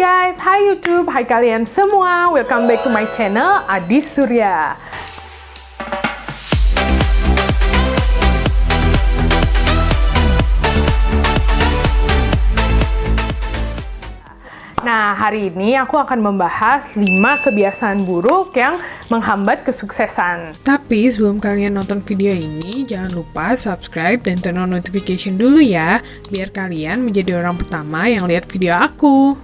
guys, hai YouTube, hai kalian semua. Welcome back to my channel, Adi Surya. Nah, hari ini aku akan membahas 5 kebiasaan buruk yang menghambat kesuksesan. Tapi sebelum kalian nonton video ini, jangan lupa subscribe dan turn on notification dulu ya, biar kalian menjadi orang pertama yang lihat video aku.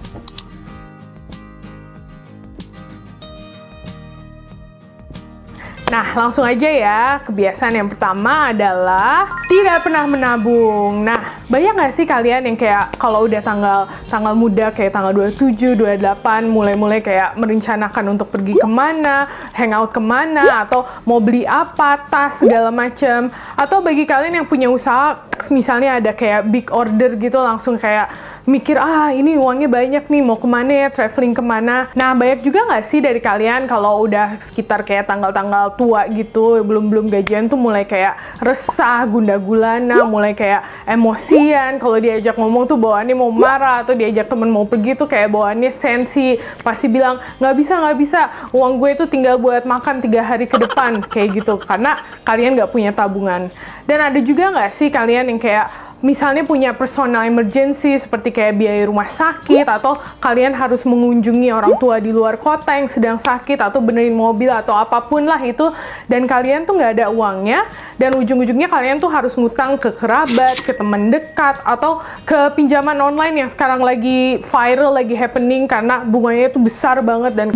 Nah, langsung aja ya. Kebiasaan yang pertama adalah tidak pernah menabung. Nah, banyak nggak sih kalian yang kayak kalau udah tanggal muda kayak tanggal 27, 28 mulai kayak merencanakan untuk pergi kemana, hangout kemana, atau mau beli apa, tas, segala macam. Atau bagi kalian yang punya usaha, misalnya ada kayak big order gitu, langsung kayak mikir, ini uangnya banyak nih, mau kemana ya, traveling kemana. Nah, banyak juga nggak sih dari kalian kalau udah sekitar kayak tanggal-tanggal tua gitu, belum gajian tuh mulai kayak resah, gundah gulana, mulai kayak emosian. Kalau diajak ngomong tuh bawaannya mau marah, atau diajak temen mau pergi tuh kayak bawaannya sensi, pasti bilang nggak bisa, uang gue tuh tinggal buat makan 3 hari ke depan, kayak gitu, karena kalian nggak punya tabungan. Dan ada juga nggak sih kalian yang kayak misalnya punya personal emergency seperti kayak biaya rumah sakit, atau kalian harus mengunjungi orang tua di luar kota yang sedang sakit, atau benerin mobil, atau apapun lah itu, dan kalian tuh nggak ada uangnya, dan ujung-ujungnya kalian tuh harus ngutang ke kerabat, ke teman dekat, atau ke pinjaman online yang sekarang lagi viral, lagi happening, karena bunganya itu besar banget, dan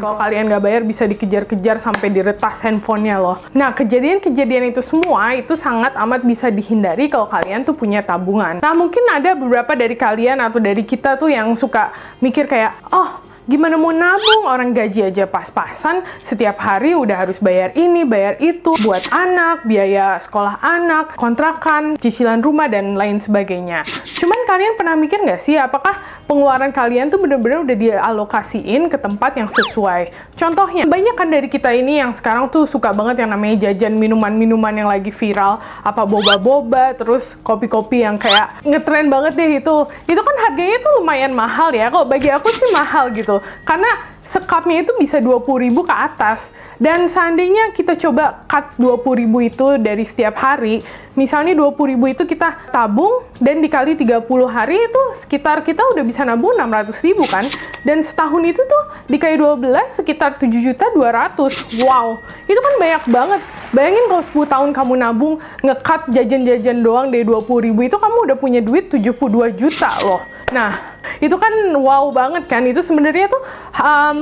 kalau kalian nggak bayar bisa dikejar-kejar sampai diretas handphonenya loh. Nah, kejadian-kejadian itu semua itu sangat amat bisa dihindari kalau kalian tuh punya tabungan. Nah, mungkin ada beberapa dari kalian atau dari kita tuh yang suka mikir kayak, gimana mau nabung, orang gaji aja pas-pasan, setiap hari udah harus bayar ini, bayar itu, buat anak, biaya sekolah anak, kontrakan, cicilan rumah, dan lain sebagainya. Cuman kalian pernah mikir nggak sih, apakah pengeluaran kalian tuh bener-bener udah dialokasiin ke tempat yang sesuai? Contohnya, banyak kan dari kita ini yang sekarang tuh suka banget yang namanya jajan minuman-minuman yang lagi viral, apa boba-boba, terus kopi-kopi yang kayak ngetren banget deh itu. Itu kan harganya tuh lumayan mahal ya, kalau bagi aku sih mahal gitu. Karena sekapnya itu bisa 20.000 ke atas. Dan seandainya kita coba cut 20.000 itu dari setiap hari, misalnya 20.000 itu kita tabung, dan dikali 30 hari itu sekitar kita udah bisa nabung 600.000 kan. Dan setahun itu tuh dikali 12 sekitar 7.200.000. Wow, itu kan banyak banget. Bayangin kalau 10 tahun kamu nabung, nge-cut jajan-jajan doang dari 20.000 itu, kamu udah punya duit 72 juta loh. Nah, itu kan wow banget kan. Itu sebenarnya tuh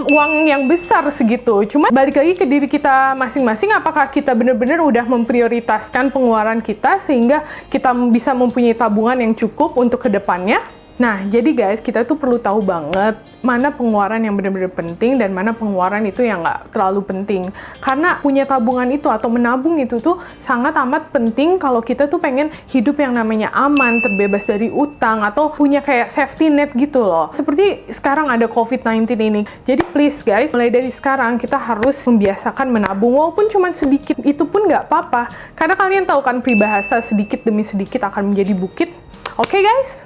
uang yang besar segitu. Cuma balik lagi ke diri kita masing-masing, apakah kita benar-benar udah memprioritaskan pengeluaran kita sehingga kita bisa mempunyai tabungan yang cukup untuk kedepannya. Nah, jadi guys, kita tuh perlu tahu banget mana pengeluaran yang benar-benar penting dan mana pengeluaran itu yang nggak terlalu penting. Karena punya tabungan itu atau menabung itu tuh sangat amat penting kalau kita tuh pengen hidup yang namanya aman, terbebas dari utang, atau punya kayak safety net gitu loh. Seperti sekarang ada COVID-19 ini. Jadi please guys, mulai dari sekarang kita harus membiasakan menabung, walaupun cuma sedikit, itu pun nggak apa-apa. Karena kalian tahu kan peribahasa sedikit demi sedikit akan menjadi bukit. Oke guys?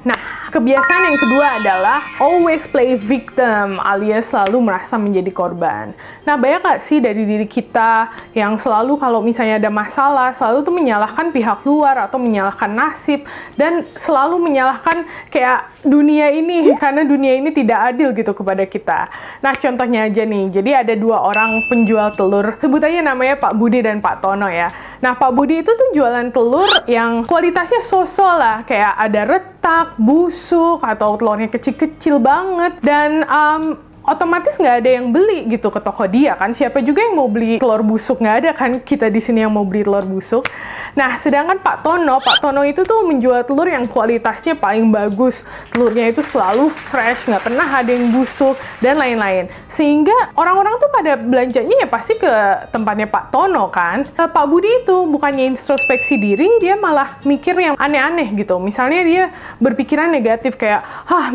Nah, kebiasaan yang kedua adalah always play victim, alias selalu merasa menjadi korban. Nah, banyak gak sih dari diri kita yang selalu kalau misalnya ada masalah, selalu tuh menyalahkan pihak luar atau menyalahkan nasib, dan selalu menyalahkan kayak dunia ini, karena dunia ini tidak adil gitu kepada kita. Nah, contohnya aja nih, jadi ada 2 orang penjual telur, sebut aja namanya Pak Budi dan Pak Tono ya. Nah, Pak Budi itu tuh jualan telur yang kualitasnya so-so lah, kayak ada retak, busuk, atau telurnya kecil-kecil banget, dan otomatis nggak ada yang beli gitu ke toko dia kan. Siapa juga yang mau beli telur busuk? Nggak ada kan kita di sini yang mau beli telur busuk. Nah, sedangkan Pak Tono itu tuh menjual telur yang kualitasnya paling bagus. Telurnya itu selalu fresh, nggak pernah ada yang busuk, dan lain-lain. Sehingga orang-orang tuh pada belanjanya ya pasti ke tempatnya Pak Tono kan. Pak Budi itu bukannya introspeksi diri, dia malah mikir yang aneh-aneh gitu. Misalnya dia berpikiran negatif kayak,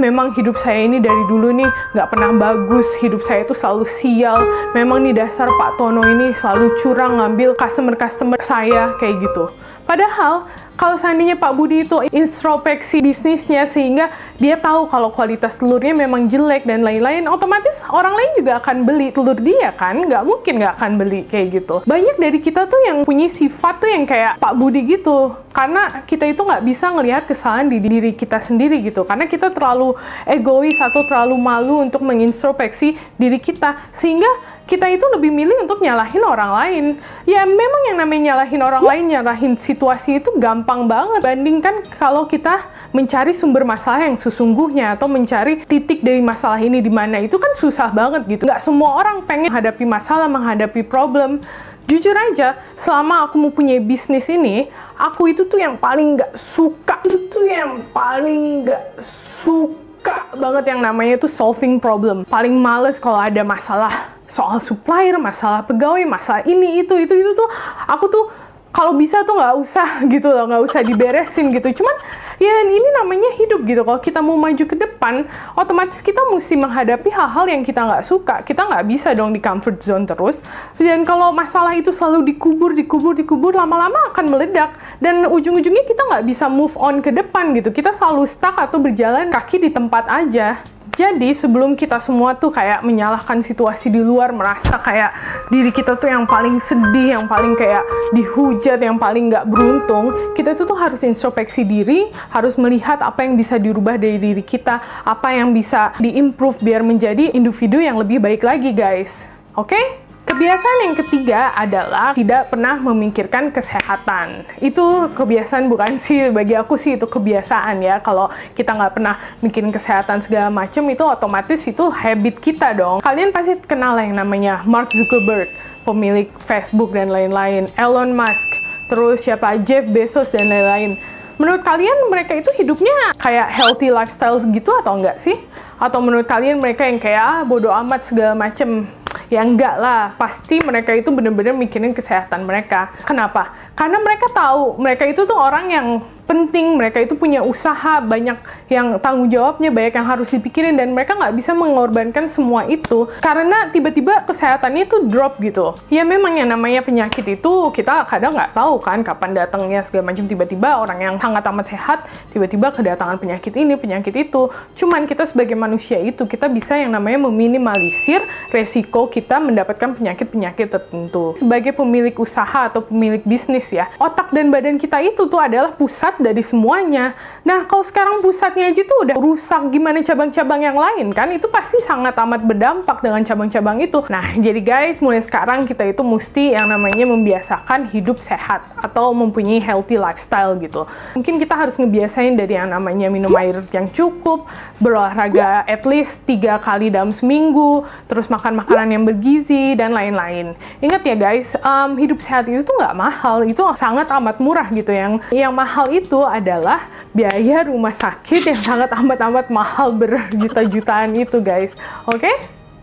memang hidup saya ini dari dulu nih nggak pernah bagus, hidup saya itu selalu sial, memang nih dasar Pak Tono ini selalu curang ngambil customer saya, kayak gitu. Padahal kalau seandainya Pak Budi itu introspeksi bisnisnya sehingga dia tahu kalau kualitas telurnya memang jelek dan lain-lain, otomatis orang lain juga akan beli telur dia kan? Nggak mungkin nggak akan beli kayak gitu. Banyak dari kita tuh yang punya sifat tuh yang kayak Pak Budi gitu. Karena kita itu nggak bisa ngelihat kesalahan di diri kita sendiri gitu. Karena kita terlalu egois atau terlalu malu untuk mengintrospeksi diri kita. Sehingga kita itu lebih milih untuk nyalahin orang lain. Ya memang yang namanya nyalahin orang lain, nyalahin situasi itu gampang banget. Bandingkan kalau kita mencari sumber masalah yang sesungguhnya atau mencari titik dari masalah ini di mana, itu kan susah banget gitu. Nggak semua orang pengen menghadapi masalah, menghadapi problem. Jujur aja, selama aku mau punya bisnis ini, aku itu tuh yang paling nggak suka. Itu yang paling nggak suka banget yang namanya itu solving problem. Paling males kalau ada masalah soal supplier, masalah pegawai, masalah ini, itu tuh, aku tuh kalau bisa tuh nggak usah gitu loh, nggak usah diberesin gitu. Cuman ya ini namanya hidup gitu. Kalau kita mau maju ke depan, otomatis kita mesti menghadapi hal-hal yang kita nggak suka. Kita nggak bisa dong di comfort zone terus. Dan kalau masalah itu selalu dikubur, lama-lama akan meledak. Dan ujung-ujungnya kita nggak bisa move on ke depan gitu. Kita selalu stuck atau berjalan kaki di tempat aja. Jadi sebelum kita semua tuh kayak menyalahkan situasi di luar, merasa kayak diri kita tuh yang paling sedih, yang paling kayak dihujat, yang paling nggak beruntung, kita tuh harus introspeksi diri, harus melihat apa yang bisa dirubah dari diri kita, apa yang bisa diimprove biar menjadi individu yang lebih baik lagi guys. Oke? Kebiasaan yang ketiga adalah tidak pernah memikirkan kesehatan. Itu kebiasaan bukan sih, bagi aku sih itu kebiasaan ya. Kalau kita nggak pernah mikirin kesehatan segala macam, itu otomatis itu habit kita dong. Kalian pasti kenal yang namanya Mark Zuckerberg, pemilik Facebook dan lain-lain, Elon Musk, terus siapa, Jeff Bezos dan lain-lain. Menurut kalian mereka itu hidupnya kayak healthy lifestyle gitu atau enggak sih? Atau menurut kalian mereka yang kayak bodo amat segala macem? Ya enggak lah, pasti mereka itu bener-bener mikirin kesehatan mereka. Kenapa? Karena mereka tahu mereka itu tuh orang yang penting, mereka itu punya usaha, banyak yang tanggung jawabnya, banyak yang harus dipikirin, dan mereka nggak bisa mengorbankan semua itu karena tiba-tiba kesehatannya itu drop gitu. Ya memang yang namanya penyakit itu kita kadang nggak tahu kan kapan datangnya segala macam, tiba-tiba orang yang sangat amat sehat tiba-tiba kedatangan penyakit ini, penyakit itu. Cuman kita sebagai manusia itu kita bisa yang namanya meminimalisir resiko kita mendapatkan penyakit-penyakit tertentu. Sebagai pemilik usaha atau pemilik bisnis ya, otak dan badan kita itu tuh adalah pusat dari semuanya. Nah, kalau sekarang pusatnya aja tuh udah rusak, gimana cabang-cabang yang lain kan? Itu pasti sangat amat berdampak dengan cabang-cabang itu. Nah, jadi guys, mulai sekarang kita itu mesti yang namanya membiasakan hidup sehat atau mempunyai healthy lifestyle gitu. Mungkin kita harus ngebiasain dari yang namanya minum air yang cukup, berolahraga at least 3 kali dalam seminggu, terus makan makanan yang bergizi, dan lain-lain. Ingat ya guys, hidup sehat itu tuh nggak mahal, itu sangat amat murah gitu. Yang mahal itu adalah biaya rumah sakit yang sangat amat mahal, berjuta-jutaan itu guys. Oke?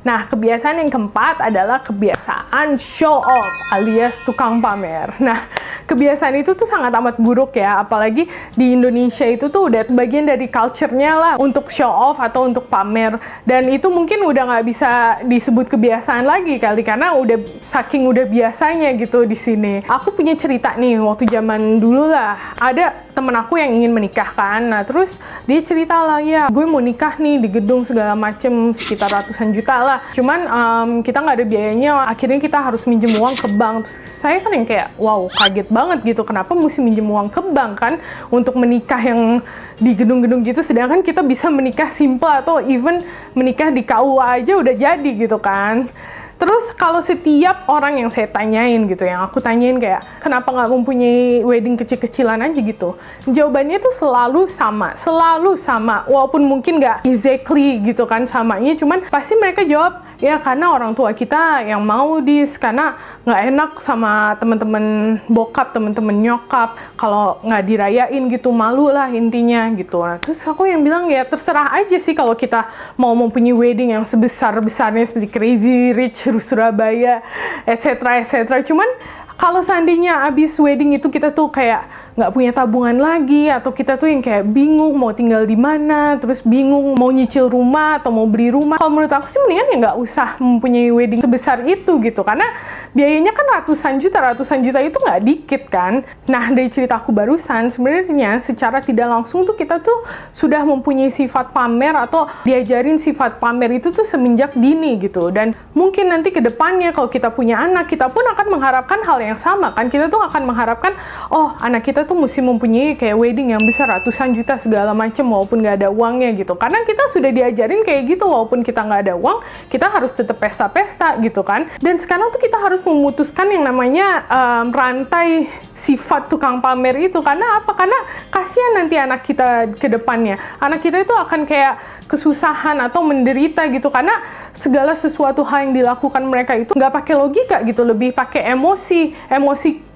Nah, kebiasaan yang keempat adalah kebiasaan show off alias tukang pamer. Nah, kebiasaan itu tuh sangat amat buruk ya, apalagi di Indonesia itu tuh udah bagian dari culture-nya lah untuk show off atau untuk pamer. Dan itu mungkin udah nggak bisa disebut kebiasaan lagi kali, karena saking udah biasanya gitu di sini. Aku punya cerita nih, waktu zaman dulu lah, ada temen aku yang ingin menikah kan. Nah, terus dia cerita lah, ya gue mau nikah nih di gedung segala macem, sekitar ratusan juta lah. Cuman kita nggak ada biayanya, akhirnya kita harus minjem uang ke bank. Terus saya kan yang kayak, wow, kaget banget gitu, kenapa mesti minjem uang ke bank kan untuk menikah yang di gedung-gedung gitu, sedangkan kita bisa menikah simple atau even menikah di KUA aja udah jadi gitu kan. Terus kalau setiap orang yang saya tanyain gitu, yang aku tanyain kayak, kenapa nggak mempunyai wedding kecil-kecilan aja gitu, jawabannya tuh selalu sama, walaupun mungkin nggak exactly gitu kan samanya, cuman pasti mereka jawab, ya karena orang tua kita yang mau karena nggak enak sama temen-temen bokap, temen-temen nyokap, kalau nggak dirayain gitu, malu lah intinya gitu. Nah, terus aku yang bilang, ya terserah aja sih kalau kita mau mempunyai wedding yang sebesar-besarnya seperti Crazy Rich Surabaya, etc. Cuman kalau seandainya abis wedding itu kita tuh kayak nggak punya tabungan lagi, atau kita tuh yang kayak bingung mau tinggal di mana, terus bingung mau nyicil rumah atau mau beli rumah. Kalau menurut aku sih mendingan ya nggak usah mempunyai wedding sebesar itu gitu, karena biayanya kan ratusan juta itu nggak dikit kan. Nah, dari cerita aku barusan, sebenarnya secara tidak langsung tuh kita tuh sudah mempunyai sifat pamer atau diajarin sifat pamer itu tuh semenjak dini gitu. Dan mungkin nanti ke depannya kalau kita punya anak, kita pun akan mengharapkan hal yang sama kan. Kita tuh akan mengharapkan, oh anak kita tuh mesti mempunyai kayak wedding yang besar ratusan juta segala macam walaupun nggak ada uangnya gitu. Karena kita sudah diajarin kayak gitu, walaupun kita nggak ada uang, kita harus tetap pesta-pesta gitu kan. Dan sekarang tuh kita harus memutuskan yang namanya rantai sifat tukang pamer itu. Karena apa? Karena kasihan nanti anak kita ke depannya. Anak kita itu akan kayak kesusahan atau menderita gitu, karena segala sesuatu hal yang dilakukan mereka itu nggak pakai logika gitu, lebih pakai emosi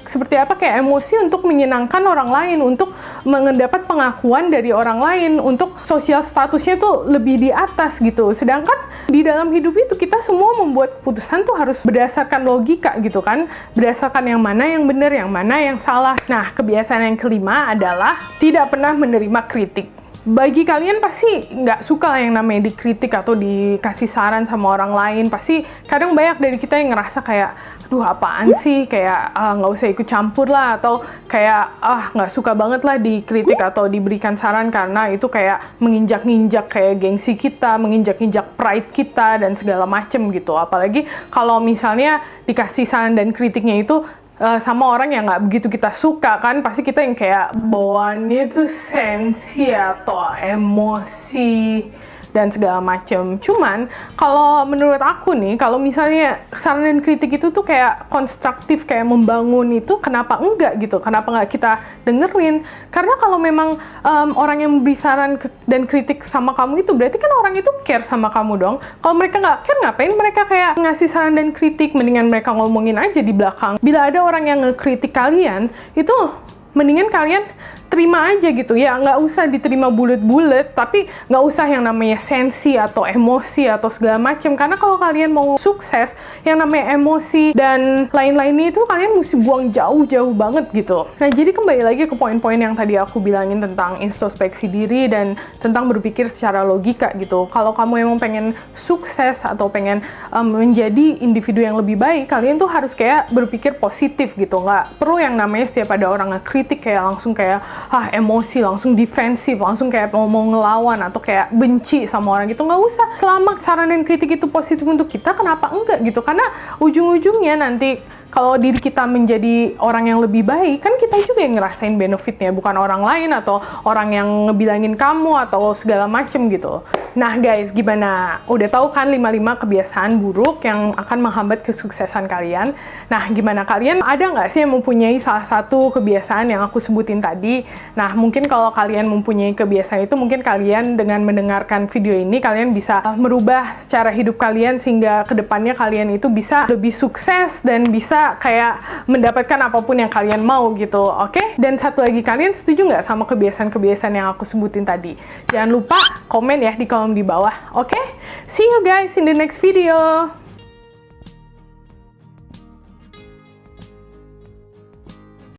seperti apa, kayak emosi untuk menyenangkan orang lain, untuk mendapat pengakuan dari orang lain, untuk sosial statusnya tuh lebih di atas gitu. Sedangkan di dalam hidup itu kita semua membuat keputusan tuh harus berdasarkan logika gitu kan, berdasarkan yang mana yang benar, yang mana yang salah. Nah, kebiasaan yang kelima adalah tidak pernah menerima kritik. Bagi kalian pasti nggak suka yang namanya dikritik atau dikasih saran sama orang lain. Pasti kadang banyak dari kita yang ngerasa kayak, aduh apaan sih, kayak nggak usah ikut campur lah, atau kayak nggak suka banget lah dikritik atau diberikan saran karena itu kayak menginjak-injak kayak gengsi kita, menginjak-injak pride kita dan segala macem gitu. Apalagi kalau misalnya dikasih saran dan kritiknya itu sama orang yang nggak begitu kita suka kan, pasti kita yang kayak bawaannya tuh sensi atau emosi dan segala macem. Cuman kalau menurut aku nih, kalau misalnya saran dan kritik itu tuh kayak konstruktif, kayak membangun, itu kenapa enggak gitu, kenapa nggak kita dengerin? Karena kalau memang orang yang beri saran dan kritik sama kamu itu berarti kan orang itu care sama kamu dong. Kalau mereka nggak care, ngapain mereka kayak ngasih saran dan kritik? Mendingan mereka ngomongin aja di belakang. Bila ada orang yang ngekritik kalian, itu mendingan kalian terima aja gitu ya, nggak usah diterima bulet-bulet, tapi nggak usah yang namanya sensi atau emosi atau segala macam. Karena kalau kalian mau sukses, yang namanya emosi dan lain-lainnya itu kalian mesti buang jauh-jauh banget gitu. Nah, jadi kembali lagi ke poin-poin yang tadi aku bilangin tentang introspeksi diri dan tentang berpikir secara logika gitu. Kalau kamu emang pengen sukses atau pengen menjadi individu yang lebih baik, kalian tuh harus kayak berpikir positif gitu. Nggak perlu yang namanya setiap ada orang ngekritik kayak langsung kayak emosi, langsung defensif, langsung kayak mau ngelawan atau kayak benci sama orang gitu. Nggak usah. Selama saran dan kritik itu positif untuk kita, kenapa enggak gitu? Karena ujung-ujungnya nanti kalau diri kita menjadi orang yang lebih baik, kan kita juga yang ngerasain benefitnya, bukan orang lain atau orang yang ngebilangin kamu atau segala macem gitu. Nah guys, gimana? Udah tahu kan 5 kebiasaan buruk yang akan menghambat kesuksesan kalian? Nah, gimana kalian? Ada nggak sih yang mempunyai salah satu kebiasaan yang aku sebutin tadi? Nah, mungkin kalau kalian mempunyai kebiasaan itu, mungkin kalian dengan mendengarkan video ini, kalian bisa merubah cara hidup kalian sehingga kedepannya kalian itu bisa lebih sukses dan bisa kayak mendapatkan apapun yang kalian mau gitu, oke? Dan satu lagi, kalian setuju nggak sama kebiasaan-kebiasaan yang aku sebutin tadi? Jangan lupa komen ya di kolom di bawah, oke? See you guys in the next video!